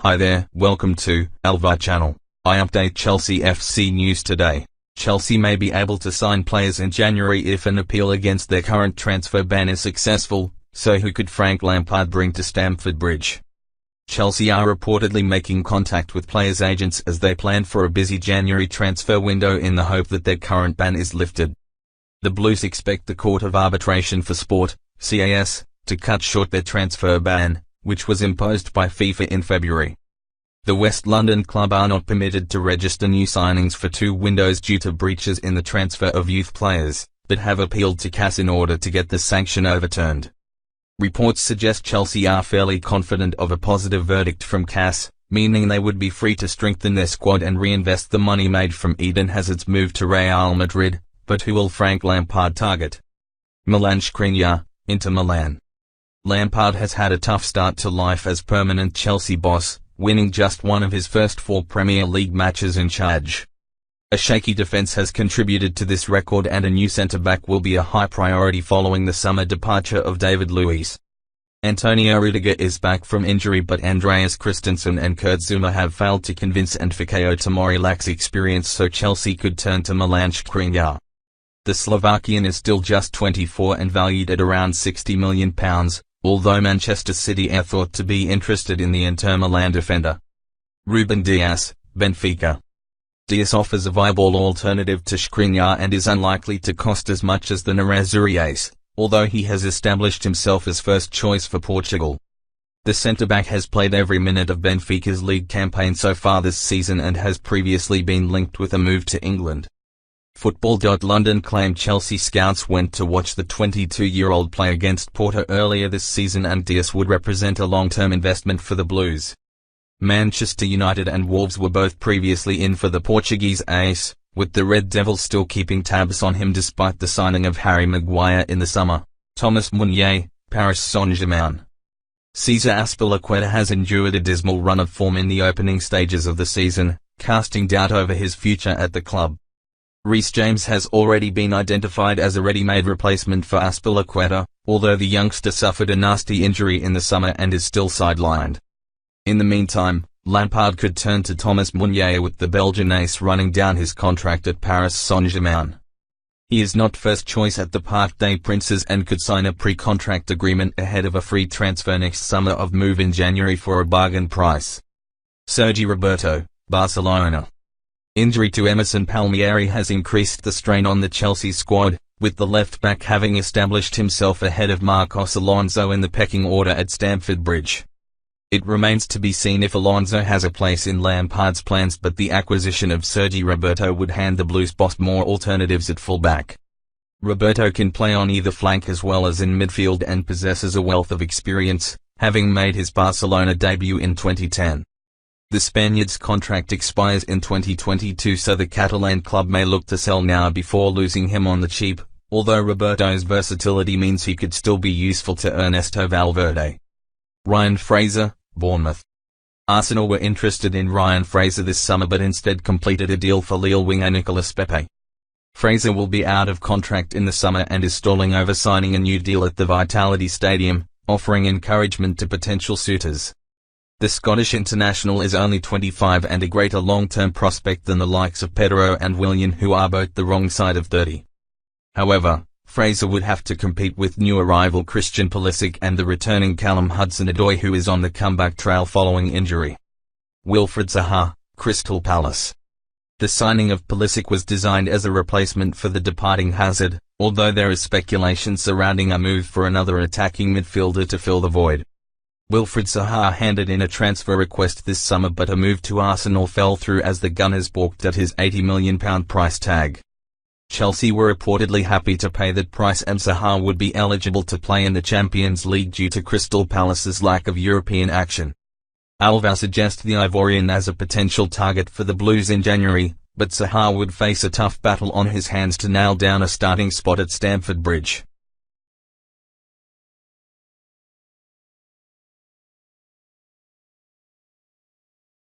Hi there, welcome to Alvi channel. I update Chelsea FC news today. Chelsea may be able to sign players in January if an appeal against their current transfer ban is successful, so who could Frank Lampard bring to Stamford Bridge? Chelsea are reportedly making contact with players' agents as they plan for a busy January transfer window in the hope that their current ban is lifted. The Blues expect the Court of Arbitration for Sport, CAS, to cut short their transfer ban, which was imposed by FIFA in February. The West London club are not permitted to register new signings for 2 windows due to breaches in the transfer of youth players, but have appealed to CAS in order to get the sanction overturned. Reports suggest Chelsea are fairly confident of a positive verdict from CAS, meaning they would be free to strengthen their squad and reinvest the money made from Eden Hazard's move to Real Madrid, but who will Frank Lampard target? Milan Skriniar, Inter Milan. Lampard has had a tough start to life as permanent Chelsea boss, winning just one of his first 4 Premier League matches in charge. A shaky defence has contributed to this record, and a new centre-back will be a high priority following the summer departure of David Luiz. Antonio Rudiger is back from injury, but Andreas Christensen and Kurt Zouma have failed to convince, and Fikayo Tomori lacks experience, so Chelsea could turn to Milan Skriniar. The Slovakian is still just 24 and valued at around £60 million, although Manchester City are thought to be interested in the Inter Milan defender. Ruben Dias, Benfica. Dias offers a viable alternative to Skriniar and is unlikely to cost as much as the Nerazzurri ace, although he has established himself as first choice for Portugal. The centre-back has played every minute of Benfica's league campaign so far this season and has previously been linked with a move to England. Football.London claimed Chelsea scouts went to watch the 22-year-old play against Porto earlier this season, and Dias would represent a long-term investment for the Blues. Manchester United and Wolves were both previously in for the Portuguese ace, with the Red Devils still keeping tabs on him despite the signing of Harry Maguire in the summer. Thomas Meunier, Paris Saint-Germain. Cesar Azpilicueta has endured a dismal run of form in the opening stages of the season, casting doubt over his future at the club. Reece James has already been identified as a ready-made replacement for Azpilicueta, although the youngster suffered a nasty injury in the summer and is still sidelined. In the meantime, Lampard could turn to Thomas Meunier, with the Belgian ace running down his contract at Paris Saint-Germain. He is not first choice at the Parc des Princes and could sign a pre-contract agreement ahead of a free transfer next summer of move in January for a bargain price. Sergi Roberto, Barcelona. Injury to Emerson Palmieri has increased the strain on the Chelsea squad, with the left-back having established himself ahead of Marcos Alonso in the pecking order at Stamford Bridge. It remains to be seen if Alonso has a place in Lampard's plans, but the acquisition of Sergi Roberto would hand the Blues boss more alternatives at fullback. Roberto can play on either flank as well as in midfield and possesses a wealth of experience, having made his Barcelona debut in 2010. The Spaniard's contract expires in 2022, so the Catalan club may look to sell now before losing him on the cheap, although Roberto's versatility means he could still be useful to Ernesto Valverde. Ryan Fraser, Bournemouth. Arsenal were interested in Ryan Fraser this summer but instead completed a deal for Lille winger Nicolas Pepe. Fraser will be out of contract in the summer and is stalling over signing a new deal at the Vitality Stadium, offering encouragement to potential suitors. The Scottish international is only 25 and a greater long-term prospect than the likes of Pedro and Willian, who are both the wrong side of 30. However, Fraser would have to compete with new arrival Christian Pulisic and the returning Callum Hudson-Odoi, who is on the comeback trail following injury. Wilfried Zaha, Crystal Palace. The signing of Pulisic was designed as a replacement for the departing Hazard, although there is speculation surrounding a move for another attacking midfielder to fill the void. Wilfried Zaha handed in a transfer request this summer, but a move to Arsenal fell through as the Gunners balked at his £80 million price tag. Chelsea were reportedly happy to pay that price, and Zaha would be eligible to play in the Champions League due to Crystal Palace's lack of European action. Alva suggests the Ivorian as a potential target for the Blues in January, but Zaha would face a tough battle on his hands to nail down a starting spot at Stamford Bridge.